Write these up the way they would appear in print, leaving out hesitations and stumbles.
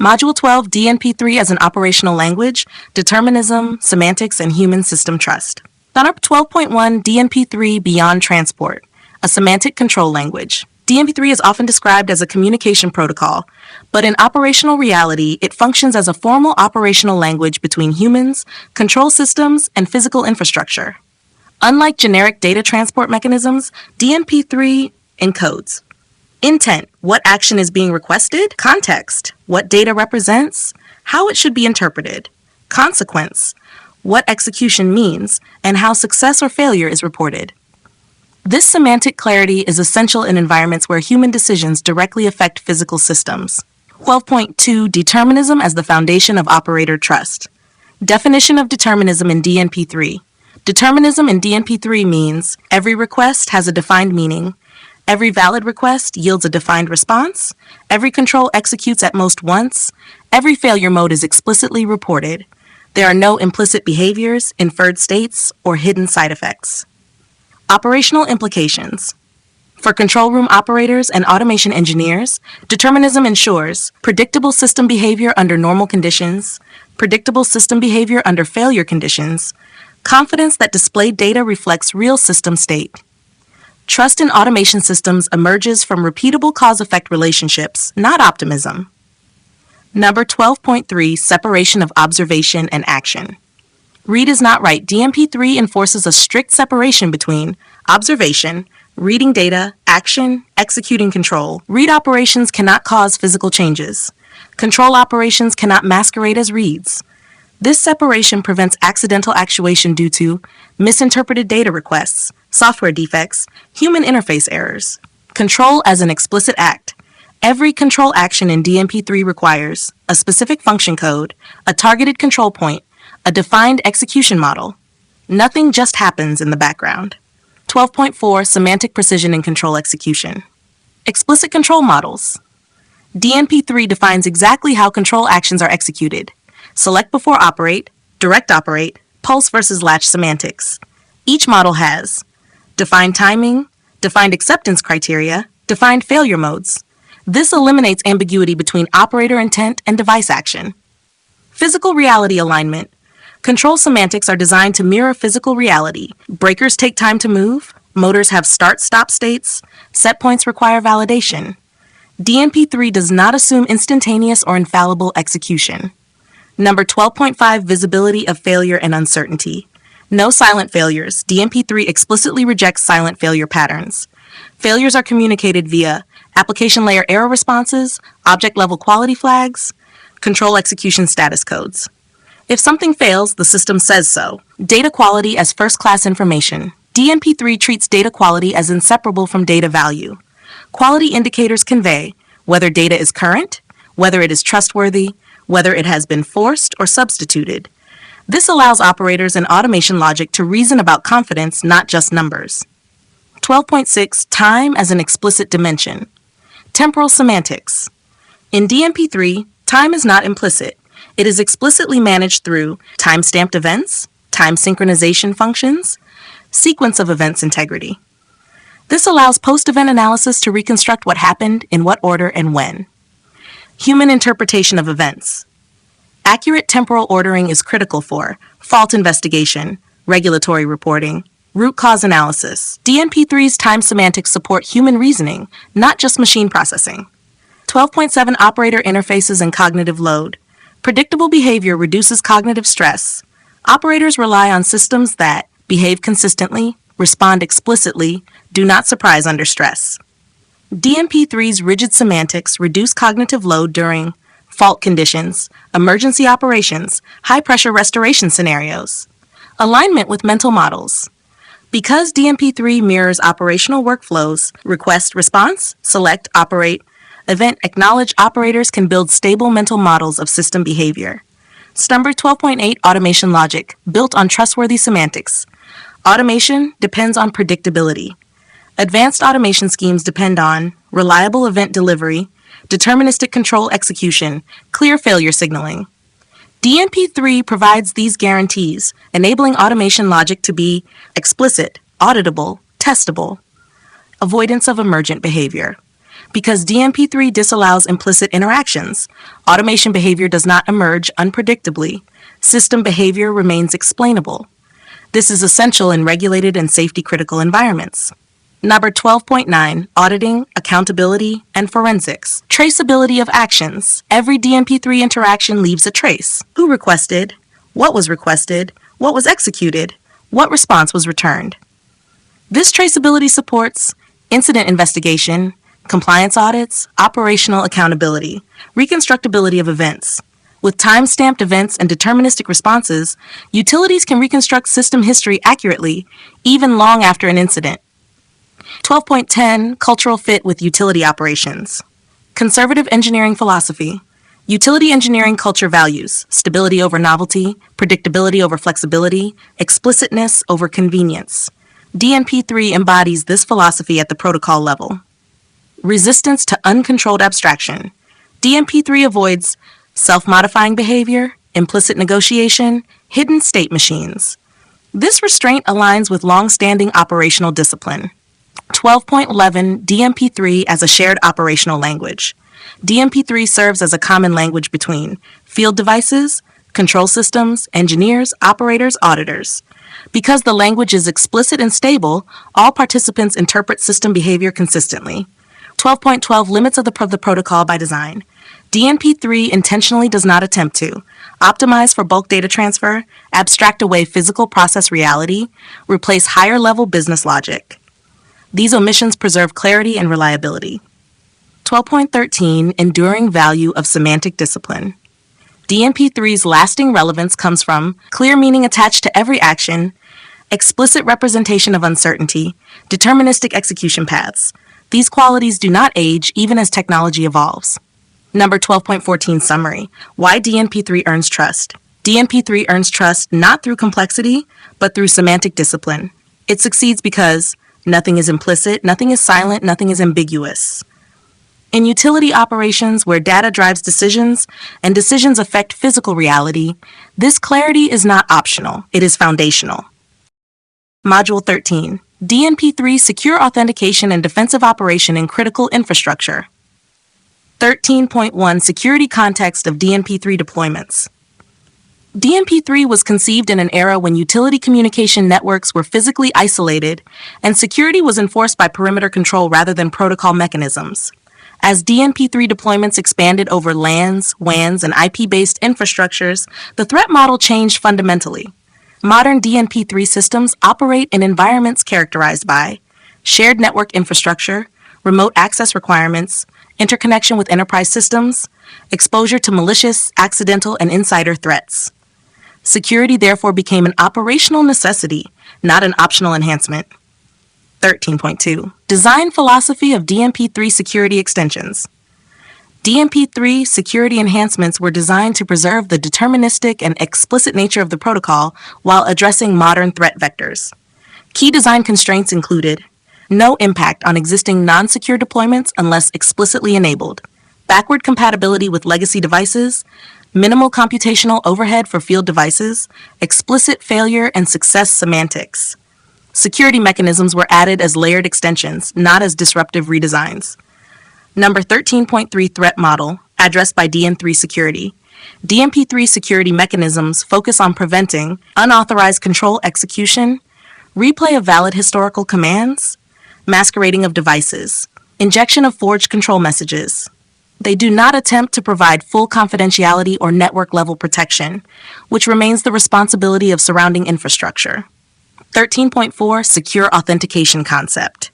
Module 12, DNP3 as an operational language, determinism, semantics, and human system trust. Thought 12.1, DNP3 beyond transport, a semantic control language. DNP3 is often described as a communication protocol, but in operational reality, it functions as a formal operational language between humans, control systems, and physical infrastructure. Unlike generic data transport mechanisms, DNP3 encodes intent, what action is being requested; context, what data represents; how it should be interpreted; consequence, what execution means, and how success or failure is reported. This semantic clarity is essential in environments where human decisions directly affect physical systems. 12.2, determinism as the foundation of operator trust. Definition of determinism in DNP3. Determinism in DNP3 means every request has a defined meaning, every valid request yields a defined response, every control executes at most once, every failure mode is explicitly reported. There are no implicit behaviors, inferred states, or hidden side effects. Operational implications. For control room operators and automation engineers, determinism ensures predictable system behavior under normal conditions, predictable system behavior under failure conditions, confidence that displayed data reflects real system state. Trust in automation systems emerges from repeatable cause-effect relationships, not optimism. Number 12.3, separation of observation and action. Read is not write. DNP3 enforces a strict separation between observation, reading data, action, executing control. Read operations cannot cause physical changes. Control operations cannot masquerade as reads. This separation prevents accidental actuation due to misinterpreted data requests, software defects, human interface errors. Control as an explicit act. Every control action in DNP3 requires a specific function code, a targeted control point, a defined execution model. Nothing just happens in the background. 12.4, semantic precision in control execution. Explicit control models. DNP3 defines exactly how control actions are executed. Select before operate, direct operate, pulse versus latch semantics. Each model has defined timing, defined acceptance criteria, defined failure modes. This eliminates ambiguity between operator intent and device action. Physical reality alignment. Control semantics are designed to mirror physical reality. Breakers take time to move, motors have start-stop states, set points require validation. DNP3 does not assume instantaneous or infallible execution. Number 12.5, visibility of failure and uncertainty. No silent failures. DNP3 explicitly rejects silent failure patterns. Failures are communicated via application layer error responses, object-level quality flags, control execution status codes. If something fails, the system says so. Data quality as first-class information. DNP3 treats data quality as inseparable from data value. Quality indicators convey whether data is current, whether it is trustworthy, whether it has been forced or substituted. This allows operators and automation logic to reason about confidence, not just numbers. 12.6, time as an explicit dimension. Temporal semantics. In DNP3, time is not implicit. It is explicitly managed through time-stamped events, time synchronization functions, sequence of events integrity. This allows post-event analysis to reconstruct what happened, in what order, and when. Human interpretation of events. Accurate temporal ordering is critical for fault investigation, regulatory reporting, root cause analysis. DNP3's time semantics support human reasoning, not just machine processing. 12.7, operator interfaces and cognitive load. Predictable behavior reduces cognitive stress. Operators rely on systems that behave consistently, respond explicitly, do not surprise under stress. DNP3's rigid semantics reduce cognitive load during fault conditions, emergency operations, high-pressure restoration scenarios. Alignment with mental models. Because DNP3 mirrors operational workflows, request response, select, operate, event acknowledge, operators can build stable mental models of system behavior. Number 12.8, automation logic, built on trustworthy semantics. Automation depends on predictability. Advanced automation schemes depend on reliable event delivery, deterministic control execution, clear failure signaling. DNP3 provides these guarantees, enabling automation logic to be explicit, auditable, testable. Avoidance of emergent behavior. Because DNP3 disallows implicit interactions, automation behavior does not emerge unpredictably. System behavior remains explainable. This is essential in regulated and safety-critical environments. Number 12.9, Auditing, Accountability, and Forensics. Traceability of actions. Every DNP3 interaction leaves a trace. Who requested? What was requested? What was executed? What response was returned? This traceability supports incident investigation, compliance audits, operational accountability, reconstructability of events. With time-stamped events and deterministic responses, utilities can reconstruct system history accurately, even long after an incident. 12.10, Cultural Fit with Utility Operations. Conservative engineering philosophy. Utility engineering culture values stability over novelty, predictability over flexibility, explicitness over convenience. DNP3 embodies this philosophy at the protocol level. Resistance to uncontrolled abstraction. DNP3 avoids self-modifying behavior, implicit negotiation, hidden state machines. This restraint aligns with long-standing operational discipline. 12.11 DNP3 as a shared operational language. DNP3 serves as a common language between field devices, control systems, engineers, operators, auditors. Because the language is explicit and stable, all participants interpret system behavior consistently. 12.12 Limits of the protocol by design. DNP3 intentionally does not attempt to optimize for bulk data transfer, abstract away physical process reality, replace higher-level business logic. These omissions preserve clarity and reliability. 12.13 Enduring value of semantic discipline. DNP3's lasting relevance comes from clear meaning attached to every action, explicit representation of uncertainty, deterministic execution paths. These qualities do not age even as technology evolves. Number 12.14 Summary. Why DNP3 earns trust. DNP3 earns trust not through complexity, but through semantic discipline. It succeeds because nothing is implicit, nothing is silent, nothing is ambiguous. In utility operations where data drives decisions and decisions affect physical reality, this clarity is not optional, it is foundational. Module 13. DNP3 Secure Authentication and Defensive Operation in Critical Infrastructure. 13.1 Security Context of DNP3 Deployments. DNP3 was conceived in an era when utility communication networks were physically isolated and security was enforced by perimeter control rather than protocol mechanisms. As DNP3 deployments expanded over LANs, WANs, and IP-based infrastructures, the threat model changed fundamentally. Modern DNP3 systems operate in environments characterized by shared network infrastructure, remote access requirements, interconnection with enterprise systems, exposure to malicious, accidental, and insider threats. Security therefore became an operational necessity, not an optional enhancement. 13.2 Design Philosophy of DNP3 Security Extensions. DNP3 security enhancements were designed to preserve the deterministic and explicit nature of the protocol while addressing modern threat vectors. Key design constraints included no impact on existing non-secure deployments unless explicitly enabled, backward compatibility with legacy devices, minimal computational overhead for field devices, explicit failure and success semantics. Security mechanisms were added as layered extensions, not as disruptive redesigns. Number 13.3 Threat Model, addressed by DN3 Security. DNP3 security mechanisms focus on preventing unauthorized control execution, replay of valid historical commands, masquerading of devices, injection of forged control messages. They do not attempt to provide full confidentiality or network-level protection, which remains the responsibility of surrounding infrastructure. 13.4 Secure Authentication Concept.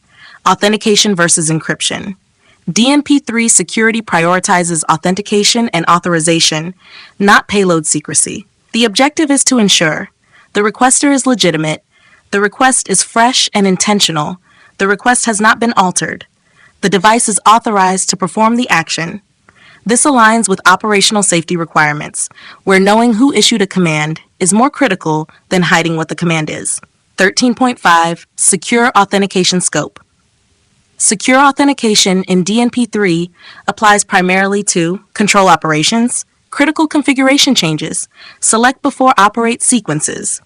Authentication versus encryption. DNP3 security prioritizes authentication and authorization, not payload secrecy. The objective is to ensure the requester is legitimate, the request is fresh and intentional, the request has not been altered, the device is authorized to perform the action. This aligns with operational safety requirements, where knowing who issued a command is more critical than hiding what the command is. 13.5 Secure Authentication Scope. Secure authentication in DNP3 applies primarily to control operations, critical configuration changes, select before operate sequences.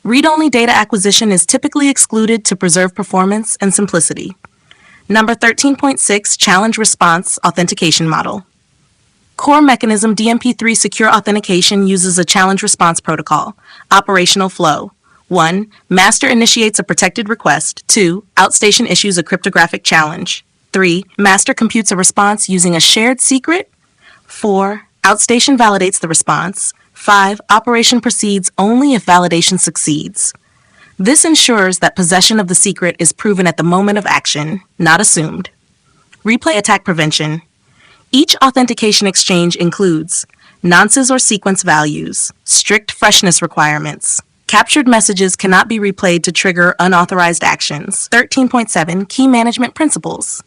Read-only data acquisition is typically excluded to preserve performance and simplicity. Number 13.6, Challenge Response Authentication Model. Core mechanism DNP3 secure authentication uses a challenge response protocol. Operational flow. 1. Master initiates a protected request. 2. Outstation issues a cryptographic challenge. 3. Master computes a response using a shared secret. 4. Outstation validates the response. 5. Operation proceeds only if validation succeeds. This ensures that possession of the secret is proven at the moment of action, not assumed. Replay attack prevention. Each authentication exchange includes nonces or sequence values, strict freshness requirements. Captured messages cannot be replayed to trigger unauthorized actions. 13.7 Key Management Principles.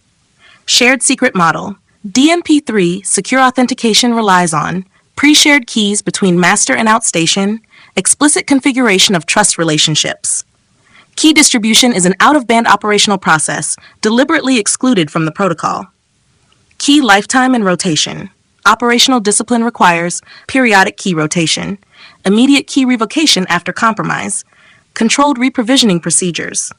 Shared Secret Model. DNP3 secure authentication relies on pre-shared keys between master and outstation, explicit configuration of trust relationships. Key distribution is an out-of-band operational process deliberately excluded from the protocol. Key lifetime and rotation. Operational discipline requires periodic key rotation, immediate key revocation after compromise, controlled reprovisioning procedures.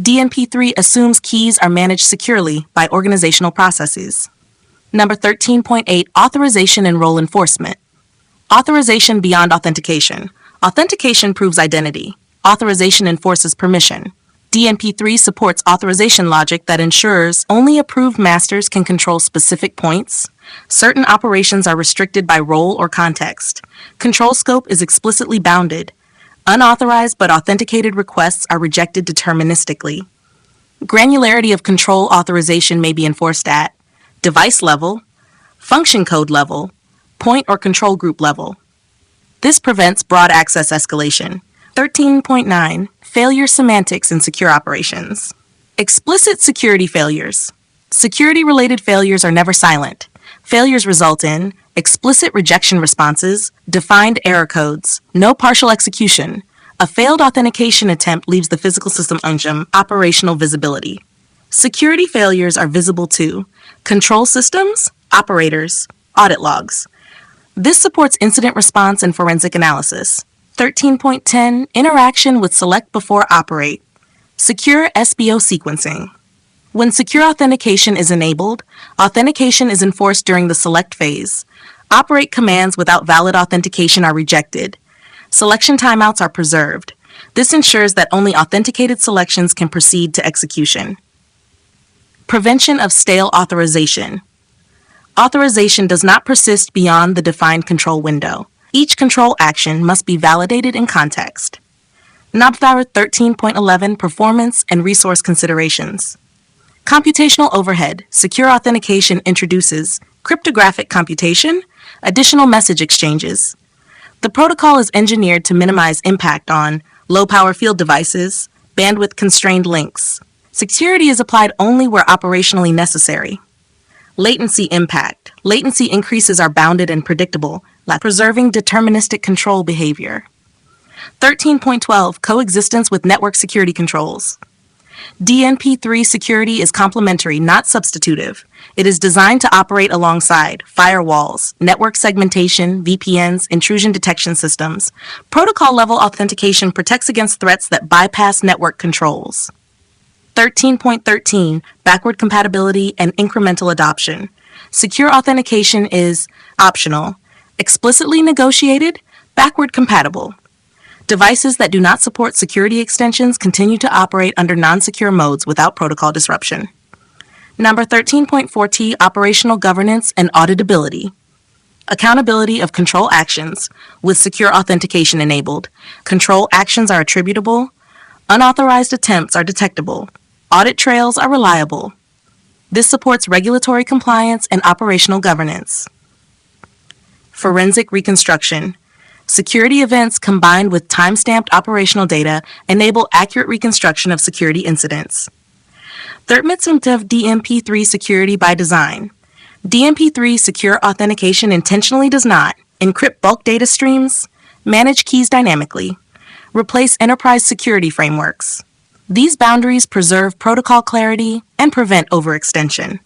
DNP3 assumes keys are managed securely by organizational processes. Number 13.8, Authorization and Role Enforcement. Authorization beyond authentication. Authentication proves identity. Authorization enforces permission. DNP3 supports authorization logic that ensures only approved masters can control specific points. Certain operations are restricted by role or context. Control scope is explicitly bounded. Unauthorized but authenticated requests are rejected deterministically. Granularity of control authorization may be enforced at device level, function code level, point or control group level. This prevents broad access escalation. 13.9 Failure semantics in secure operations. Explicit security failures. Security-related failures are never silent. Failures result in explicit rejection responses, defined error codes, no partial execution. A failed authentication attempt leaves the physical system operational visibility. Security failures are visible to control systems, operators, audit logs. This supports incident response and forensic analysis. 13.10 Interaction with Select Before Operate. Secure SBO sequencing. When secure authentication is enabled, authentication is enforced during the select phase. Operate commands without valid authentication are rejected. Selection timeouts are preserved. This ensures that only authenticated selections can proceed to execution. Prevention of stale authorization. Authorization does not persist beyond the defined control window. Each control action must be validated in context. NOPVAR 13.11 Performance and Resource Considerations. Computational overhead. Secure authentication introduces cryptographic computation, additional message exchanges. The protocol is engineered to minimize impact on low-power field devices, bandwidth-constrained links. Security is applied only where operationally necessary. Latency impact. Latency increases are bounded and predictable, preserving deterministic control behavior. 13.12 Coexistence with network security controls. DNP3 security is complementary, not substitutive. It is designed to operate alongside firewalls, network segmentation, VPNs, intrusion detection systems. Protocol-level authentication protects against threats that bypass network controls. 13.13 Backward compatibility and incremental adoption. Secure authentication is optional, explicitly negotiated, backward compatible. Devices that do not support security extensions continue to operate under non-secure modes without protocol disruption. Number 13.4T Operational governance and auditability. Accountability of control actions with secure authentication enabled. Control actions are attributable. Unauthorized attempts are detectable. Audit trails are reliable. This supports regulatory compliance and operational governance. Forensic reconstruction. Security events combined with time-stamped operational data enable accurate reconstruction of security incidents. Third of DNP3 security by design. DNP3 secure authentication intentionally does not encrypt bulk data streams, manage keys dynamically, replace enterprise security frameworks. These boundaries preserve protocol clarity and prevent overextension.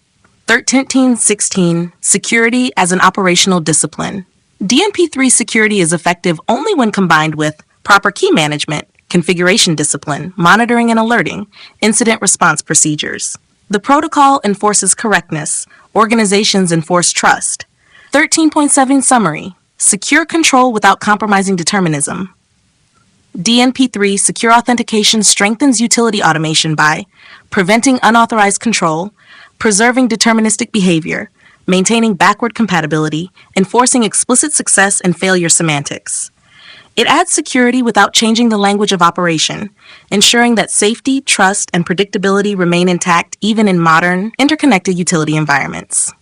13.16 Security as an operational discipline. DNP3 security is effective only when combined with proper key management, configuration discipline, monitoring and alerting, incident response procedures. The protocol enforces correctness. Organizations enforce trust. 13.7 Summary. Secure control without compromising determinism. DNP3 secure authentication strengthens utility automation by preventing unauthorized control, preserving deterministic behavior, maintaining backward compatibility, enforcing explicit success and failure semantics. It adds security without changing the language of operation, ensuring that safety, trust, and predictability remain intact even in modern, interconnected utility environments.